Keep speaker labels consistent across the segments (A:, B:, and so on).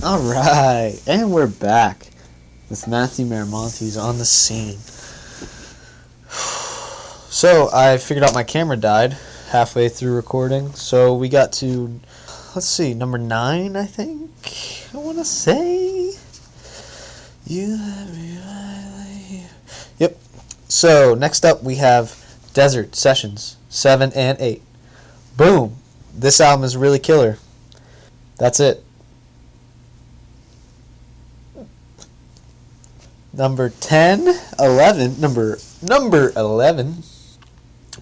A: Alright, and we're back with Matthew Maramontes on the scene. So, I figured out my camera died halfway through recording, so we got to, let's see, number 9, I think? I want to say? Yep. So, next up we have Desert Sessions, 7 and 8. Boom! This album is really killer. That's it. Number 11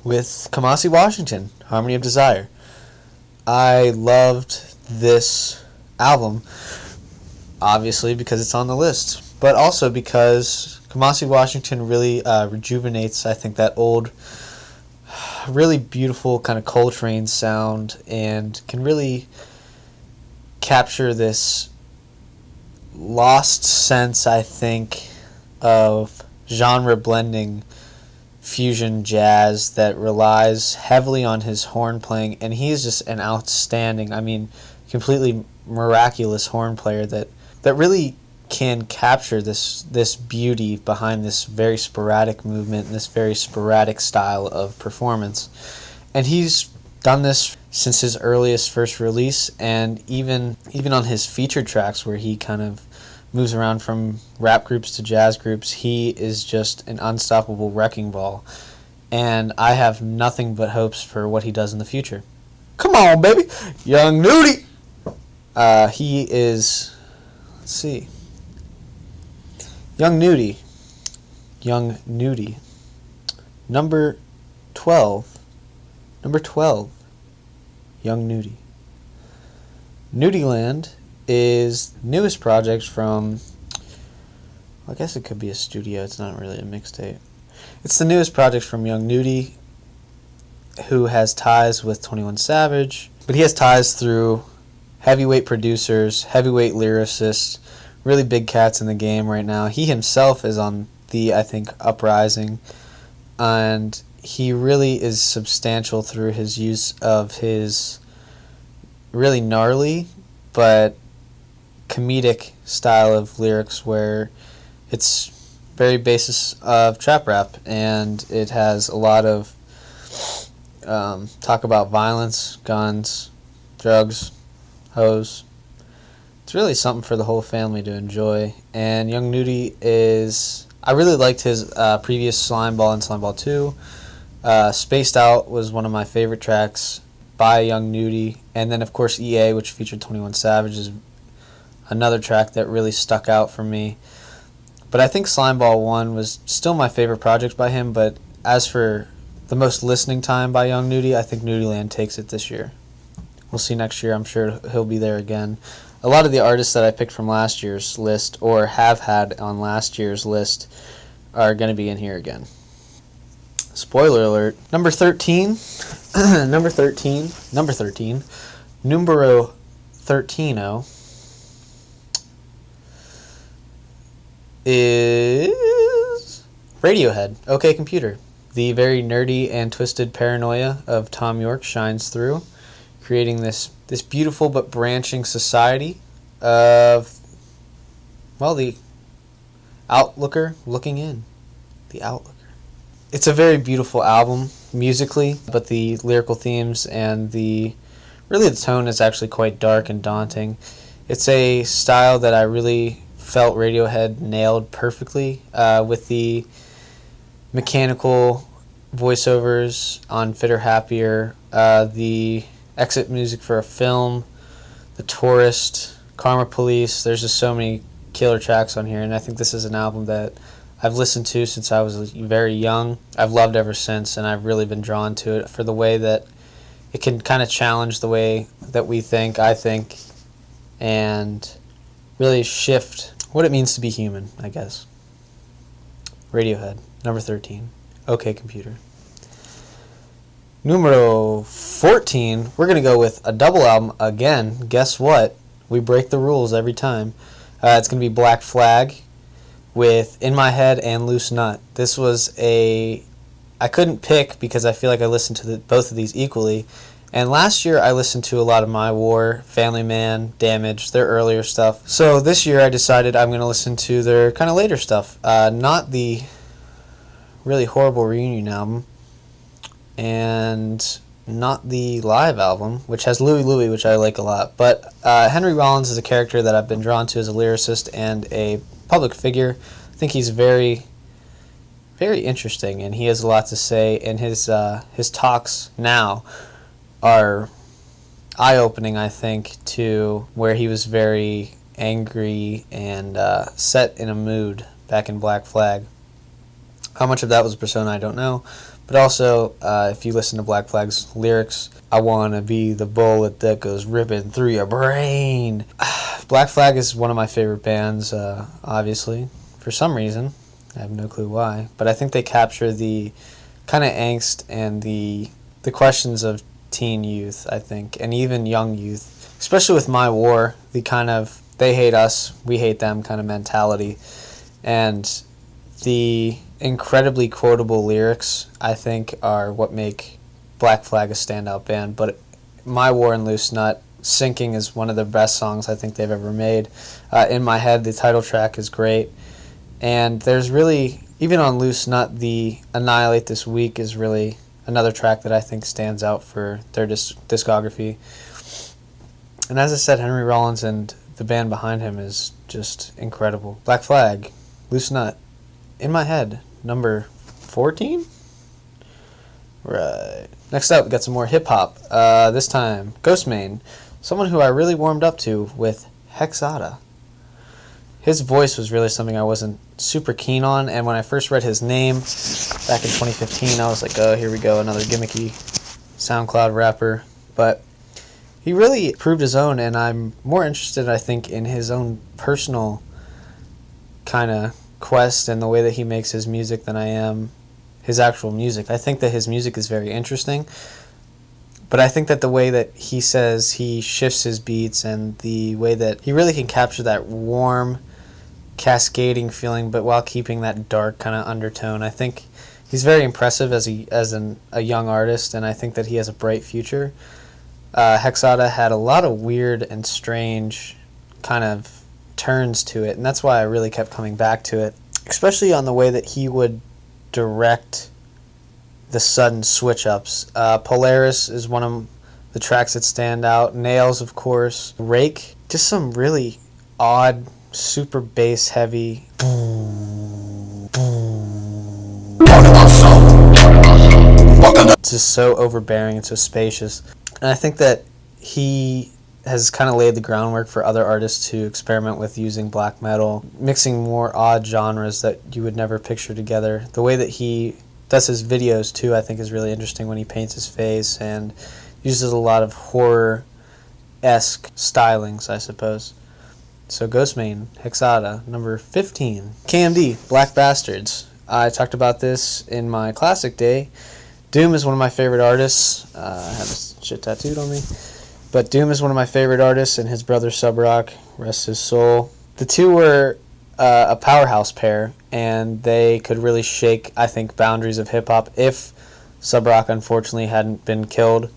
A: with Kumasi Washington, Harmony of Desire. I loved this album, obviously because it's on the list, but also because Kumasi Washington really rejuvenates, I think, that old, really beautiful kind of Coltrane sound, and can really capture this lost sense, I think, of genre blending fusion jazz that relies heavily on his horn playing, and he's just an outstanding, I mean, completely miraculous horn player that really can capture this beauty behind this very sporadic movement and this very sporadic style of performance. And he's done this since his earliest first release, and even on his featured tracks where he kind of moves around from rap groups to jazz groups, he is just an unstoppable wrecking ball. And I have nothing but hopes for what he does in the future. Come on, baby! Young Nudie! He is... Let's see. Young Nudie. Number 12. Young Nudie. Nudie Land is the newest project from, well, I guess it could be a studio, it's not really a mixtape. It's the newest project from Young Nudie, who has ties with 21 Savage, but he has ties through heavyweight producers, heavyweight lyricists, really big cats in the game right now. He himself is on the, I think, uprising, and he really is substantial through his use of his really gnarly but comedic style of lyrics, where it's very basis of trap rap, and it has a lot of talk about violence, guns, drugs, hoes. It's really something for the whole family to enjoy. And Young Nudie is... I really liked his previous Slime Ball and Slime Ball 2. Spaced Out was one of my favorite tracks by Young Nudie. And then, of course, EA, which featured 21 Savage, is another track that really stuck out for me. But I think Slime Ball 1 was still my favorite project by him, but as for the most listening time by Young Nudie, I think Nudie Land takes it this year. We'll see next year. I'm sure he'll be there again. A lot of the artists that I picked from last year's list, or have had on last year's list, are going to be in here again. Spoiler alert. Number 13. Number 13. Numero 13 is Radiohead, OK Computer. The very nerdy and twisted paranoia of Tom York shines through, creating this beautiful but branching society of, well, the outlooker looking in. The outlooker. It's a very beautiful album musically, but the lyrical themes and the tone is actually quite dark and daunting. It's a style that I really felt Radiohead nailed perfectly, with the mechanical voiceovers on Fitter Happier, the exit music for a film, The Tourist, Karma Police. There's just so many killer tracks on here, and I think this is an album that I've listened to since I was very young. I've loved ever since, and I've really been drawn to it for the way that it can kind of challenge the way that we think, I think, and really shift what it means to be human, I guess. Radiohead, number 13. OK Computer. Numero 14, we're going to go with a double album again. Guess what? We break the rules every time. It's going to be Black Flag with In My Head and Loose Nut. This was I couldn't pick because I feel like I listened to both of these equally, And last year I listened to a lot of My War, Family Man, Damage, their earlier stuff. So this year I decided I'm going to listen to their kind of later stuff. Not the really horrible reunion album, and not the live album, which has Louie Louie, which I like a lot. But Henry Rollins is a character that I've been drawn to as a lyricist and a public figure. I think he's very, very interesting, and he has a lot to say, and his talks now are eye-opening, I think, to where he was very angry and set in a mood back in Black Flag. How much of that was persona, I don't know. But also, if you listen to Black Flag's lyrics, I want to be the bullet that goes ripping through your brain. Black Flag is one of my favorite bands, obviously, for some reason. I have no clue why. But I think they capture the kind of angst and the questions of teen youth, I think, and even young youth, especially with My War, the kind of they hate us, we hate them kind of mentality, and the incredibly quotable lyrics, I think, are what make Black Flag a standout band. But My War and Loose Nut, Sinking is one of the best songs I think they've ever made. In My Head, the title track is great, and there's really, even on Loose Nut, the Annihilate This Week is really another track that I think stands out for their discography. And as I said, Henry Rollins and the band behind him is just incredible. Black Flag, Loose Nut, In My Head, number 14? Right. Next up, we got some more hip-hop. This time, GHOSTEMANE, someone who I really warmed up to with Hexada. His voice was really something I wasn't super keen on, and when I first read his name back in 2015, I was like, oh, here we go, another gimmicky SoundCloud rapper. But he really proved his own, and I'm more interested, I think, in his own personal kind of quest and the way that he makes his music than I am his actual music. I think that his music is very interesting, but I think that the way that he says he shifts his beats and the way that he really can capture that warm, cascading feeling, but while keeping that dark kind of undertone, I think he's very impressive as a young artist, and I think that he has a bright future. Hexada had a lot of weird and strange kind of turns to it, and that's why I really kept coming back to it, especially on the way that he would direct the sudden switch-ups. Polaris is one of the tracks that stand out. Nails, of course. Rake, just some really odd, super bass heavy. Just so overbearing and so spacious. And I think that he has kind of laid the groundwork for other artists to experiment with using black metal, mixing more odd genres that you would never picture together. The way that he does his videos too, I think, is really interesting when he paints his face and uses a lot of horror-esque stylings, I suppose. So GHOSTEMANE, Hexada, number 15. KMD, Black Bastards. I talked about this in my classic day. Doom is one of my favorite artists. I have this shit tattooed on me. But Doom is one of my favorite artists, and his brother Subrock, rest his soul. The two were a powerhouse pair, and they could really shake, I think, boundaries of hip-hop if Subrock, unfortunately, hadn't been killed.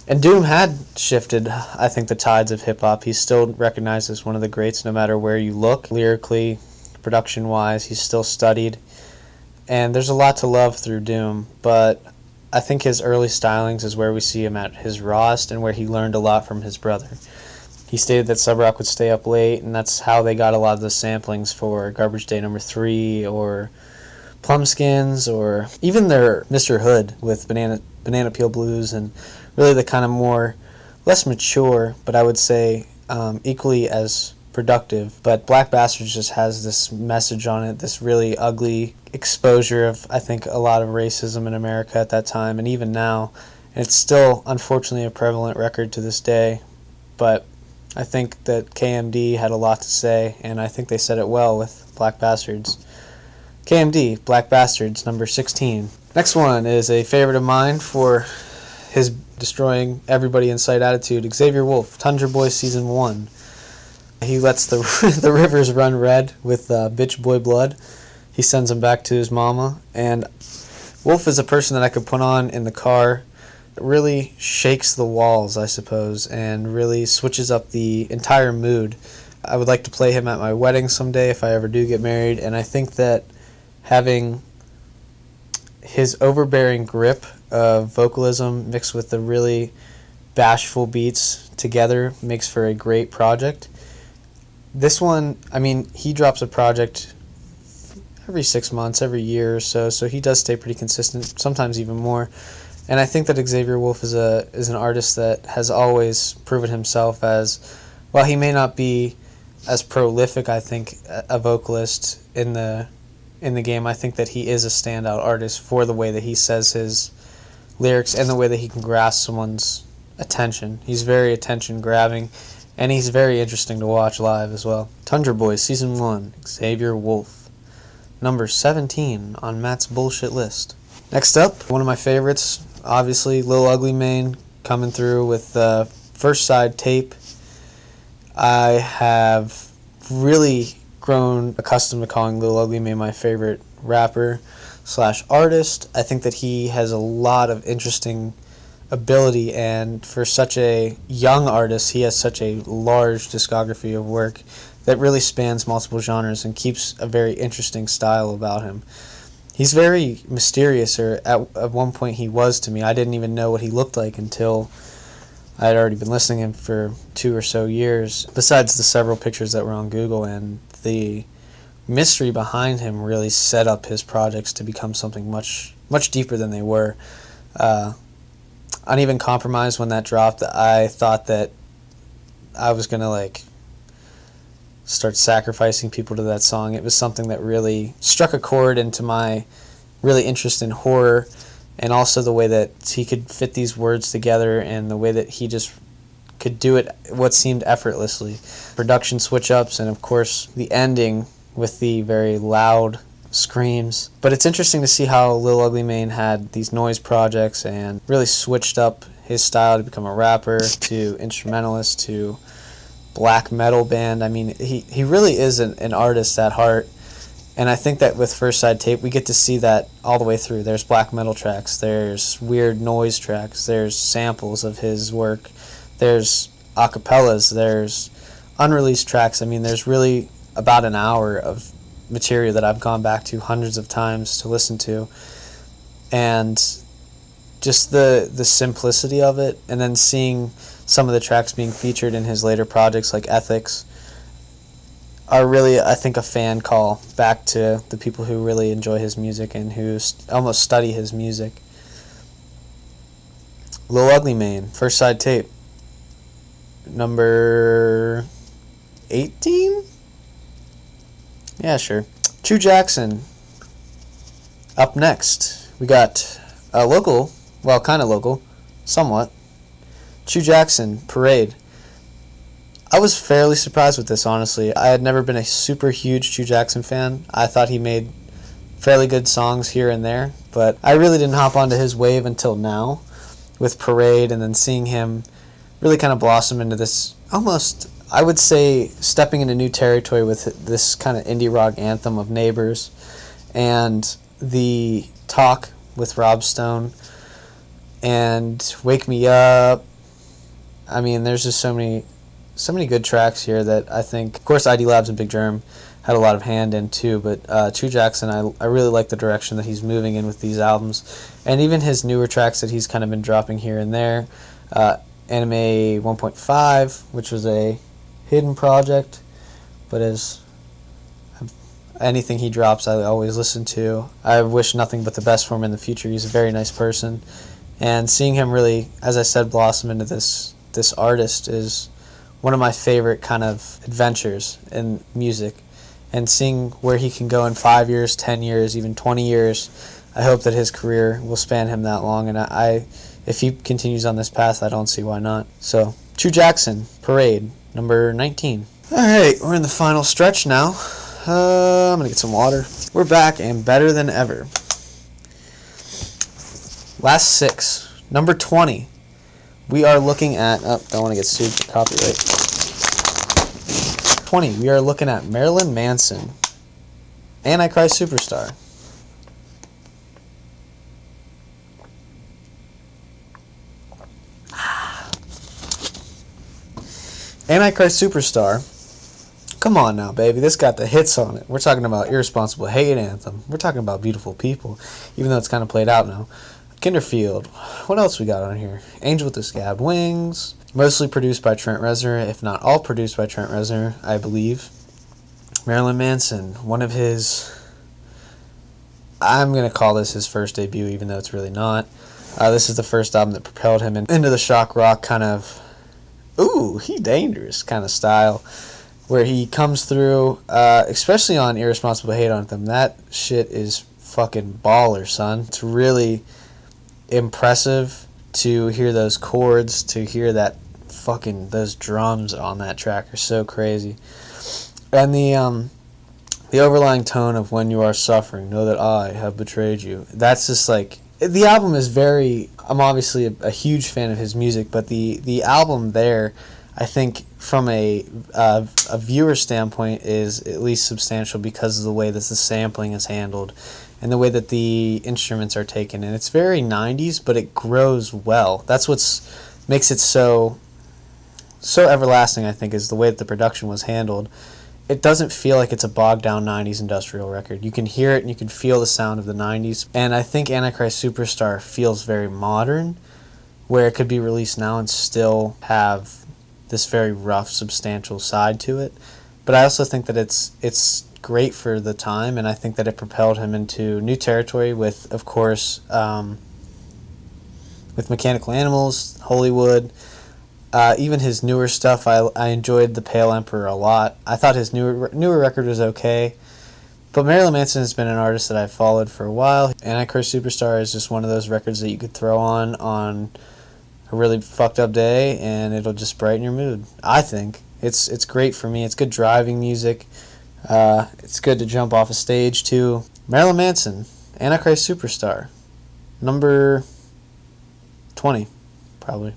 A: And Doom had shifted, I think, the tides of hip-hop. He's still recognized as one of the greats no matter where you look. Lyrically, production-wise, he's still studied. And there's a lot to love through Doom, but I think his early stylings is where we see him at his rawest and where he learned a lot from his brother. He stated that Subrock would stay up late, and that's how they got a lot of the samplings for Garbage Day Number 3 or Plumskins, or even their Mr. Hood with Banana Peel Blues, and really the kind of more, less mature, but I would say equally as productive. But Black Bastards just has this message on it, this really ugly exposure of, I think, a lot of racism in America at that time, and even now. And it's still, unfortunately, a prevalent record to this day. But I think that KMD had a lot to say, and I think they said it well with Black Bastards. KMD, Black Bastards, number 16. Next one is a favorite of mine for his destroying everybody in sight attitude. XAVIER WULF, Tundra Boys Season 1. He lets the rivers run red with bitch boy blood. He sends him back to his mama. And Wolf is a person that I could put on in the car really shakes the walls, I suppose, and really switches up the entire mood. I would like to play him at my wedding someday if I ever do get married, and I think that having his overbearing grip of vocalism mixed with the really bashful beats together makes for a great project. This one, I mean, he drops a project every 6 months, every year or so, so he does stay pretty consistent, sometimes even more. And I think that XAVIER WULF is an artist that has always proven himself as, while he may not be as prolific, I think, a vocalist in the game, I think that he is a standout artist for the way that he says his lyrics and the way that he can grasp someone's attention. He's very attention-grabbing, and he's very interesting to watch live as well. Tundra Boys, Season 1, XAVIER WULF, number 17 on Matt's bullshit list. Next up, one of my favorites, obviously, Lil Ugly Mane coming through with the first side tape. I have really grown accustomed to calling Lil Ugly Mane my favorite rapper / artist. I think that he has a lot of interesting ability, and for such a young artist, he has such a large discography of work that really spans multiple genres and keeps a very interesting style about him. He's very mysterious, or at one point he was to me. I didn't even know what he looked like until I had already been listening to him for 2 or so years, besides the several pictures that were on Google, and the mystery behind him really set up his projects to become something much deeper than they were. Uneven Compromise, when that dropped, I thought that I was going to start sacrificing people to that song. It was something that really struck a chord into my really interest in horror, and also the way that he could fit these words together and the way that he just could do it what seemed effortlessly. Production switch-ups, and of course the ending with the very loud screams. But it's interesting to see how Lil Ugly Mane had these noise projects and really switched up his style to become a rapper, to instrumentalist, to black metal band. I mean, he really is an artist at heart, and I think that with First Side Tape we get to see that all the way through. There's black metal tracks, there's weird noise tracks, there's samples of his work, there's acapellas, there's unreleased tracks. I mean, there's really about an hour of material that I've gone back to hundreds of times to listen to, and just the simplicity of it, and then seeing some of the tracks being featured in his later projects like Ethics are really, I think, a fan call back to the people who really enjoy his music and who almost study his music. Lil Ugly Mane, First Side Tape, number 18? Yeah, sure. CHOO Jackson, up next. We got a local, well, kind of local, somewhat. CHOO Jackson, Parade. I was fairly surprised with this, honestly. I had never been a super huge CHOO Jackson fan. I thought he made fairly good songs here and there, but I really didn't hop onto his wave until now with Parade, and then seeing him really kind of blossom into this almost, I would say, stepping into new territory with this kind of indie rock anthem of Neighbors, and the Talk with Rob Stone, and Wake Me Up. I mean, there's just so many good tracks here that I think, of course, ID Labs and Big Germ had a lot of hand in too, but CHOO Jackson, I really like the direction that he's moving in with these albums, and even his newer tracks that he's kind of been dropping here and there. Anime 1.5, which was a hidden project, but as anything he drops I always listen to. I wish nothing but the best for him in the future. He's a very nice person, and seeing him really, as I said, blossom into this artist is one of my favorite kind of adventures in music, and seeing where he can go in 5 years, 10 years, even 20 years. I hope that his career will span him that long, and if he continues on this path, I don't see why not. So, CHOO Jackson, Parade, number 19. Alright, we're in the final stretch now. I'm going to get some water. We're back and better than ever. Last 6. Number 20. We are looking at... Oh, don't want to get sued for copyright. 20. We are looking at MARILYN Manson, Antichrist Superstar. Antichrist Superstar. Come on now, baby. This got the hits on it. We're talking about Irresponsible Hate Anthem. We're talking about Beautiful People, even though it's kind of played out now. Kinderfield. What else we got on here? Angel with the Scabbed Wings. Mostly produced by Trent Reznor, if not all produced by Trent Reznor, I believe. Marilyn Manson. One of his... I'm going to call this his first debut, even though it's really not. This is the first album that propelled him into the shock rock kind of... Ooh, he dangerous kind of style. Where he comes through, especially on Irresponsible Hate Anthem. That shit is fucking baller, son. It's really impressive to hear those chords, to hear that fucking, those drums on that track are so crazy. And the overlying tone of When You Are Suffering, Know That I Have Betrayed You. That's just like, the album is very, I'm obviously a huge fan of his music, but the album there, I think from a viewer standpoint, is at least substantial because of the way that the sampling is handled and the way that the instruments are taken. And it's very 90s, but it grows well. That's what makes it so everlasting, I think, is the way that the production was handled. It doesn't feel like it's a bogged down 90s industrial record. You can hear it and you can feel the sound of the 90s. And I think Antichrist Superstar feels very modern, where it could be released now and still have this very rough, substantial side to it. But I also think that it's great for the time, and I think that it propelled him into new territory with, of course, with Mechanical Animals, Hollywood, even his newer stuff. I enjoyed The Pale Emperor a lot. I thought his newer record was okay. But Marilyn Manson has been an artist that I've followed for a while. Antichrist Superstar is just one of those records that you could throw on a really fucked up day and it'll just brighten your mood. I think it's great for me. It's good driving music. It's good to jump off a stage too. Marilyn Manson, Antichrist Superstar, number 20, probably.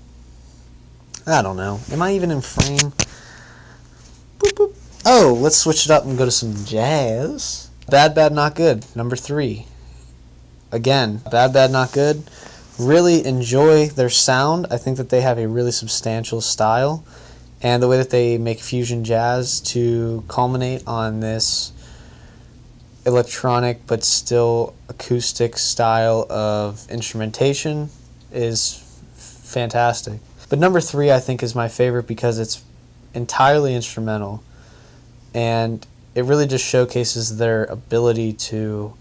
A: I don't know. Am I even in frame? Boop, boop. Oh, let's switch it up and go to some jazz. Bad Bad Not Good, number 3. Again, Bad Bad Not Good. Really enjoy their sound. I think that they have a really substantial style, and the way that they make fusion jazz to culminate on this electronic but still acoustic style of instrumentation is fantastic. But number 3, I think, is my favorite because it's entirely instrumental, and it really just showcases their ability to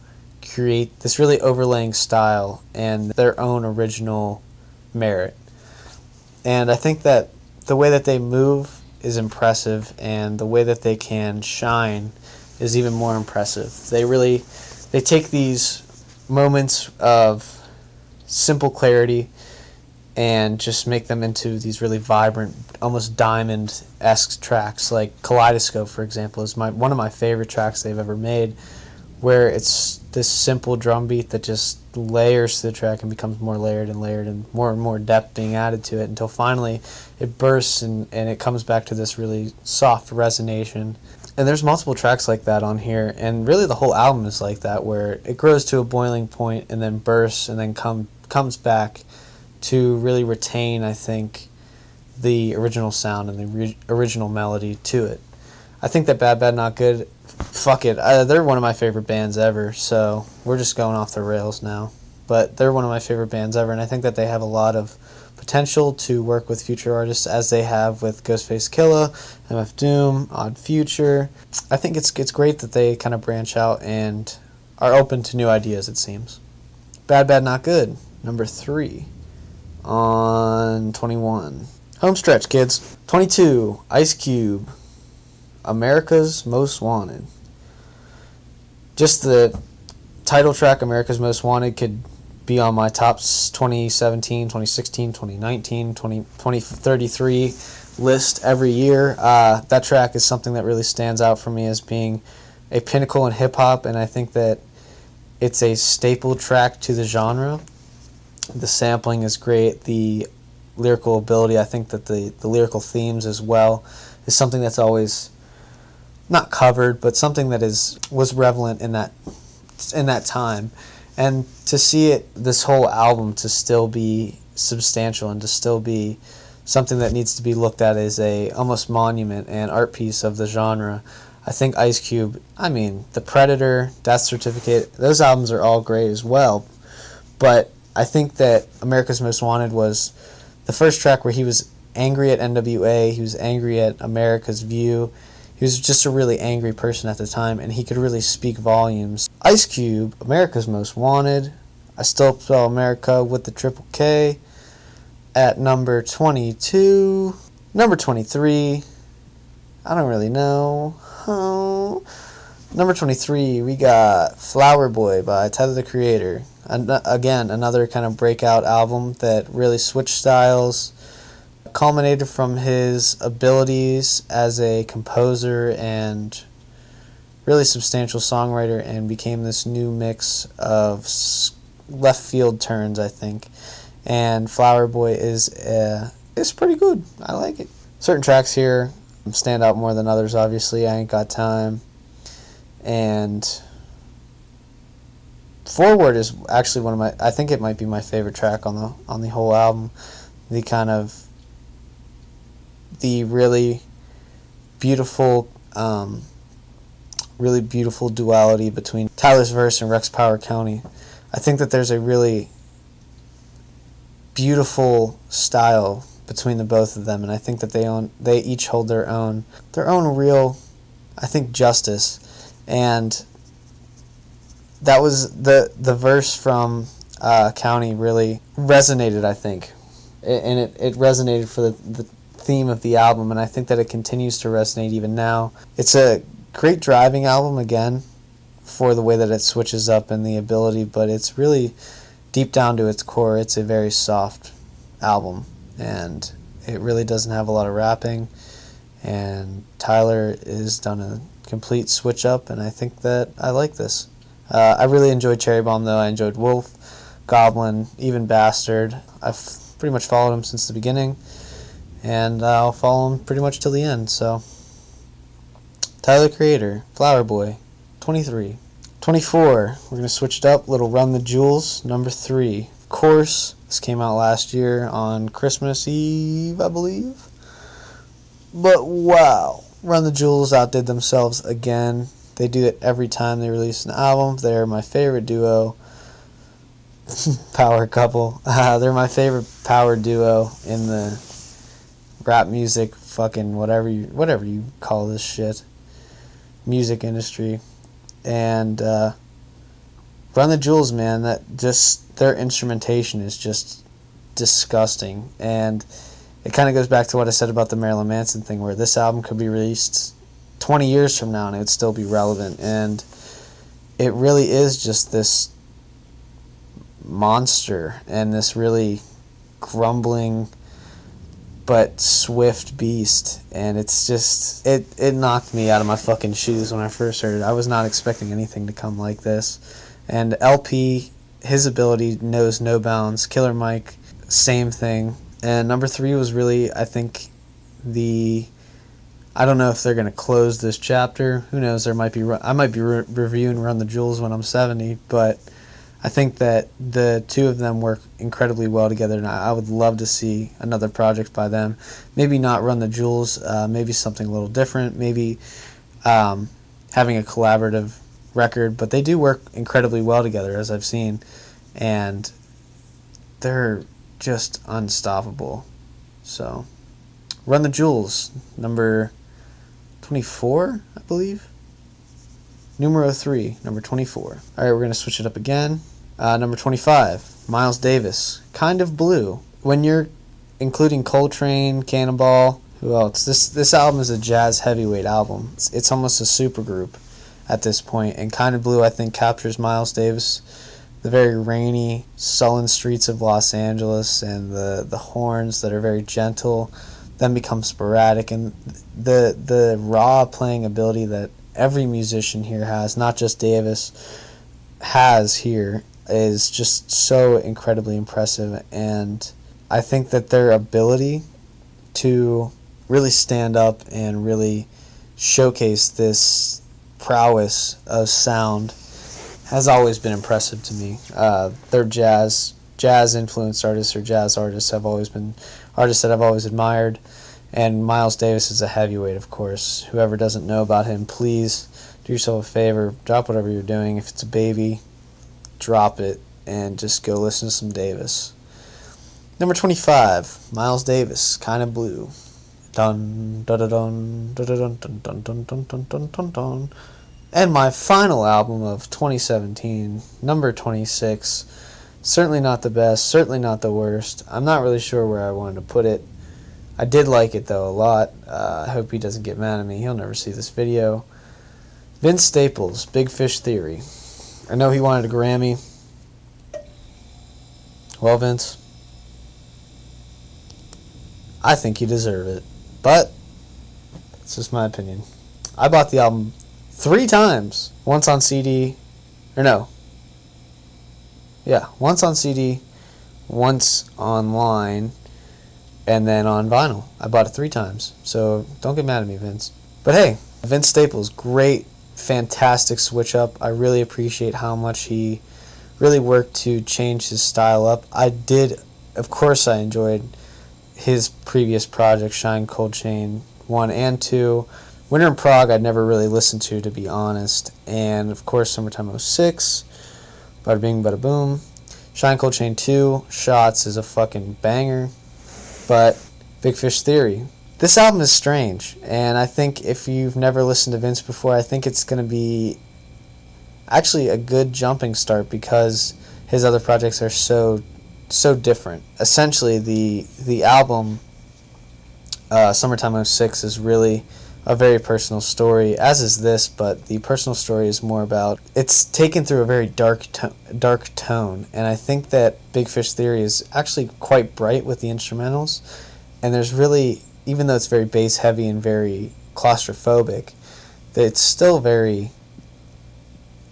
A: create this really overlaying style and their own original merit. And I think that the way that they move is impressive, and the way that they can shine is even more impressive. They take these moments of simple clarity and just make them into these really vibrant, almost diamond-esque tracks. Like Kaleidoscope, for example, is one of my favorite tracks they've ever made, where it's this simple drum beat that just layers to the track and becomes more layered and more depth being added to it until finally it bursts and it comes back to this really soft resonation. And there's multiple tracks like that on here, and really the whole album is like that, where it grows to a boiling point and then bursts and then comes back to really retain, I think, the original sound and the original melody to it. I think that Bad Bad Not Good, fuck it, they're one of my favorite bands ever, so we're just going off the rails now. But they're one of my favorite bands ever, and I think that they have a lot of potential to work with future artists, as they have with Ghostface Killah, MF Doom, Odd Future. I think it's great that they kind of branch out and are open to new ideas, it seems. Bad Bad Not Good, number 3 on 21. Home stretch, kids. 22, Ice Cube, America's Most Wanted. Just the title track, America's Most Wanted, could be on my tops 2017, 2016, 2019, 2033 list every year. That track is something that really stands out for me as being a pinnacle in hip-hop, and I think that it's a staple track to the genre. The sampling is great. The lyrical ability, I think that the lyrical themes as well, is something that's always not covered, but something that was relevant in that time. And to see it, this whole album, to still be substantial and to still be something that needs to be looked at as a almost monument and art piece of the genre. I think Ice Cube, The Predator, Death Certificate, those albums are all great as well. But I think that America's Most Wanted was the first track where he was angry at NWA, he was angry at America's view. He was just a really angry person at the time, and he could really speak volumes. Ice Cube, America's Most Wanted, I Still Spell America with the Triple K, at number 22. Number 23, I don't really know. Number 23, we got Flower Boy by Tyler, the Creator. Again, another kind of breakout album that really switched styles, culminated from his abilities as a composer and really substantial songwriter, and became this new mix of left field turns, I think. And Flower Boy is pretty good. I like it. Certain tracks here stand out more than others, obviously. I Ain't Got Time. And Forward is actually one of my, I think it might be my favorite track on the whole album. The really beautiful duality between Tyler's verse and Rex Power County. I think that there's a really beautiful style between the both of them, and I think that they each hold their own real, I think, justice. And that was the verse from County really resonated, I think, and it resonated for the theme of the album, and I think that it continues to resonate even now. It's a great driving album, again, for the way that it switches up and the ability, but it's really, deep down to its core, it's a very soft album, and it really doesn't have a lot of rapping, and Tyler has done a complete switch up, and I think that I like this. I really enjoyed Cherry Bomb, though. I enjoyed Wolf, Goblin, even Bastard. I've pretty much followed him since the beginning, and I'll follow him pretty much till the end. So, Tyler, Creator, Flower Boy, 23. 24, we're going to switch it up. Little Run the Jewels, number 3. Of course, this came out last year on Christmas Eve, I believe. But wow, Run the Jewels outdid themselves again. They do it every time they release an album. They're my favorite duo. Power couple. They're my favorite power duo in the rap music, fucking whatever you call this shit, music industry. And Run the Jewels, man, that just their instrumentation is just disgusting. And it kind of goes back to what I said about the Marilyn Manson thing, where this album could be released 20 years from now and it would still be relevant. And it really is just this monster and this really grumbling but swift beast, and it's just it knocked me out of my fucking shoes when I first heard it. I was not expecting anything to come like this. And LP, his ability knows no bounds. Killer Mike, same thing. And number 3 was really, I think, I don't know if they're going to close this chapter. Who knows? I might be reviewing Run the Jewels when I'm 70, but I think that the two of them work incredibly well together, and I would love to see another project by them. Maybe not Run the Jewels, maybe something a little different, maybe having a collaborative record, but they do work incredibly well together, as I've seen, and they're just unstoppable. So, Run the Jewels, number 24, I believe. Numero 3, number 24. Alright, we're going to switch it up again. Number 25, Miles Davis, Kind of Blue. When you're including Coltrane, Cannonball, who else? This album is a jazz heavyweight album. It's almost a supergroup at this point, and Kind of Blue, I think, captures Miles Davis, the very rainy, sullen streets of Los Angeles, and the horns that are very gentle, then become sporadic, and the raw playing ability that every musician here has, not just Davis, has here, is just so incredibly impressive. And I think that their ability to really stand up and really showcase this prowess of sound has always been impressive to me. Their jazz influenced artists or jazz artists have always been artist that I've always admired. And Miles Davis is a heavyweight, of course. Whoever doesn't know about him, please do yourself a favor. Drop whatever you're doing. If it's a baby, drop it and just go listen to some Davis. Number 25, Miles Davis, Kinda Blue. Dun dun dun dun dun dun dun dun dun dun dun dun dun dun. And my final album of 2017, number 26. Certainly not the best, certainly not the worst. I'm not really sure where I wanted to put it. I did like it though a lot. I hope he doesn't get mad at me. He'll never see this video. Vince Staples, Big Fish Theory. I know he wanted a Grammy. Well, Vince, I think you deserve it. But it's just my opinion. I bought the album 3 times. Once on CD. Or no. Yeah, once on CD, once online, and then on vinyl. I bought it 3 times. So don't get mad at me, Vince. But hey, Vince Staples, great, fantastic switch up. I really appreciate how much he really worked to change his style up. Of course I enjoyed his previous project, Shine Cold Chain 1 and 2. Winter in Prague I'd never really listened to be honest. And of course Summertime '06, Bada Bing Bada Boom. Shine Cold Chain 2, Shots is a fucking banger. But Big Fish Theory. This album is strange, and I think if you've never listened to Vince before, I think it's going to be actually a good jumping start because his other projects are so different. Essentially, the album Summertime '06 is really a very personal story, as is this, but the personal story is more about, it's taken through a very dark tone, and I think that Big Fish Theory is actually quite bright with the instrumentals, and there's really, even though it's very bass heavy and very claustrophobic, it's still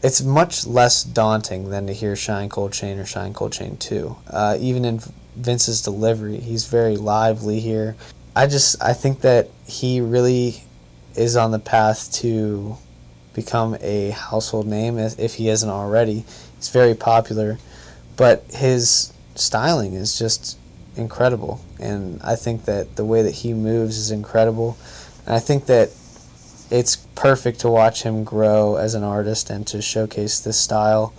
A: it's much less daunting than to hear Shine Cold Chain or Shine Cold Chain 2. Even in Vince's delivery, he's very lively here. I think that he really is on the path to become a household name if he isn't already. He's very popular, but his styling is just incredible, and I think that the way that he moves is incredible, and I think that it's perfect to watch him grow as an artist and to showcase this style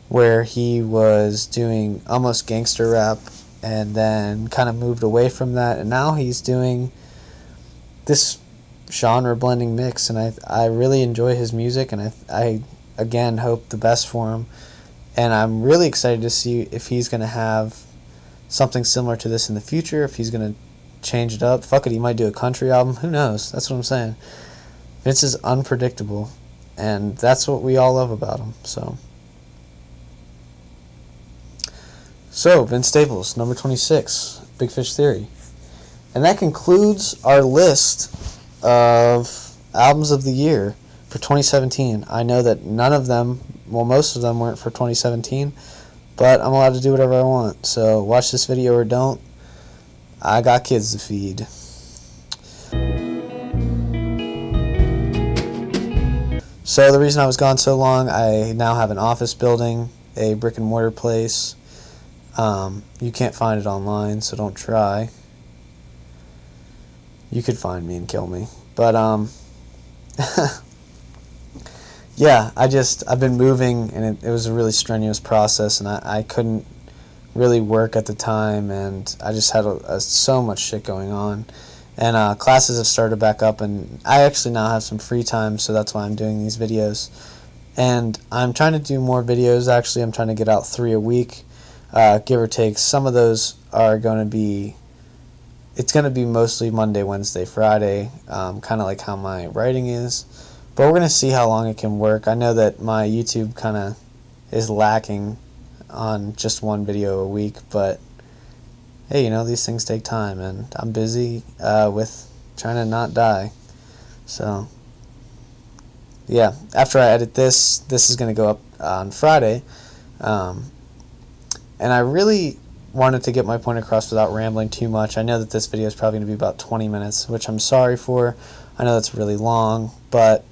A: where he was doing almost gangster rap and then kind of moved away from that, and now he's doing this genre blending mix, and I really enjoy his music, and I again hope the best for him, and I'm really excited to see if he's going to have something similar to this in the future, if he's going to change it up. Fuck it, he might do a country album, who knows, that's what I'm saying. Vince is unpredictable, and that's what we all love about him. So Vince Staples, number 26, Big Fish Theory. And that concludes our list of albums of the year for 2017. I know that none of them, well, most of them weren't for 2017, but I'm allowed to do whatever I want. So watch this video or don't. I got kids to feed. So the reason I was gone so long, I now have an office building, a brick and mortar place. You can't find it online, so don't try. You could find me and kill me. But, yeah, I've been moving, and it was a really strenuous process, and I couldn't really work at the time, and I just had so much shit going on. And classes have started back up, and I actually now have some free time, so that's why I'm doing these videos. And I'm trying to do more videos. Actually, I'm trying to get out 3 a week, give or take. Some of those are going to be, it's going to be mostly Monday, Wednesday, Friday, kind of like how my writing is. But we're going to see how long it can work. I know that my YouTube kind of is lacking on just 1 video a week, but hey, you know, these things take time, and I'm busy with trying to not die. So, yeah, after I edit this is going to go up on Friday. And I really wanted to get my point across without rambling too much. I know that this video is probably going to be about 20 minutes, which I'm sorry for. I know that's really long, but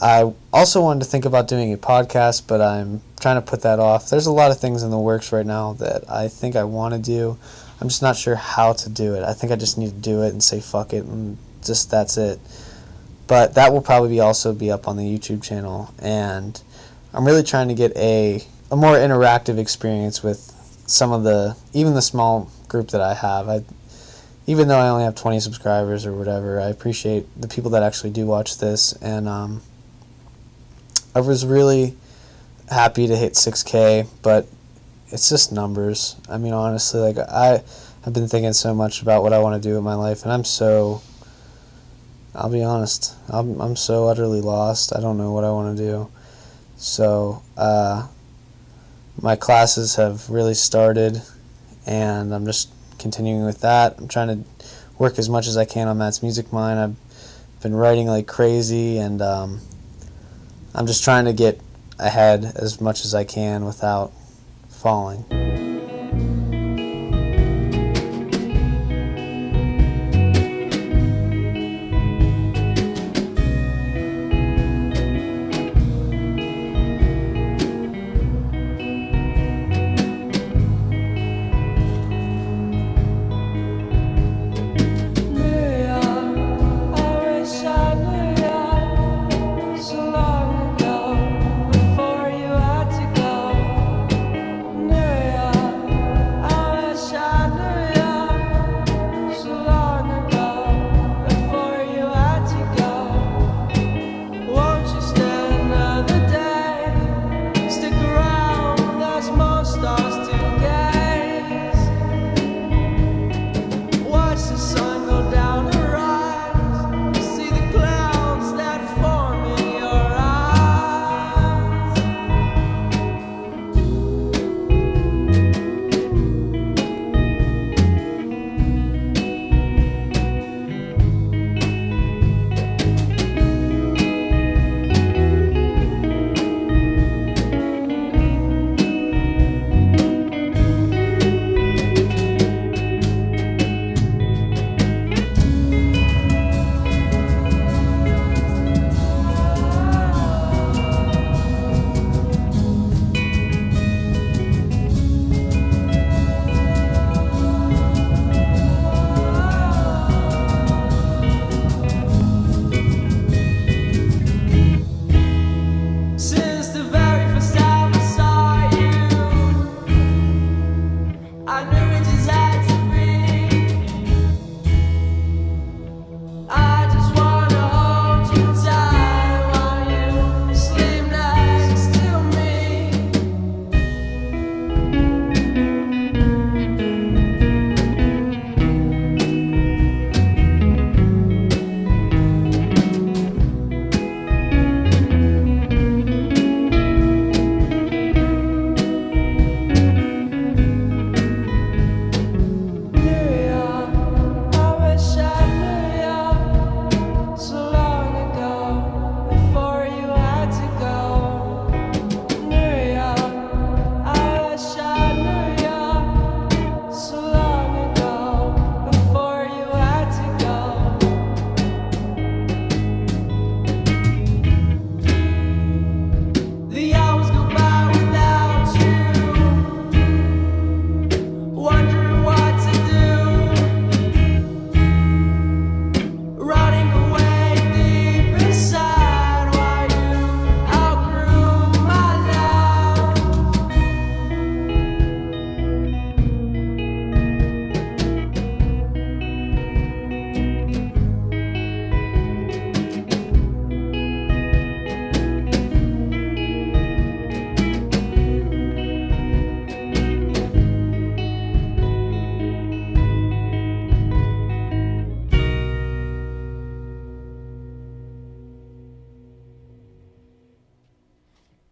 A: I also wanted to think about doing a podcast, but I'm trying to put that off. There's a lot of things in the works right now that I think I want to do. I'm just not sure how to do it. I think I just need to do it and say fuck it, and just that's it. But that will probably also be up on the YouTube channel, and I'm really trying to get a more interactive experience with some of even the small group that I have. Even though I only have 20 subscribers or whatever, I appreciate the people that actually do watch this, and I was really happy to hit 6K, but it's just numbers. I mean, honestly, like, I've been thinking so much about what I want to do in my life, and I'll be honest, I'm so utterly lost. I don't know what I want to do. So, my classes have really started, and I'm just continuing with that. I'm trying to work as much as I can on Matt's Music Mind. I've been writing like crazy, and I'm just trying to get ahead as much as I can without falling.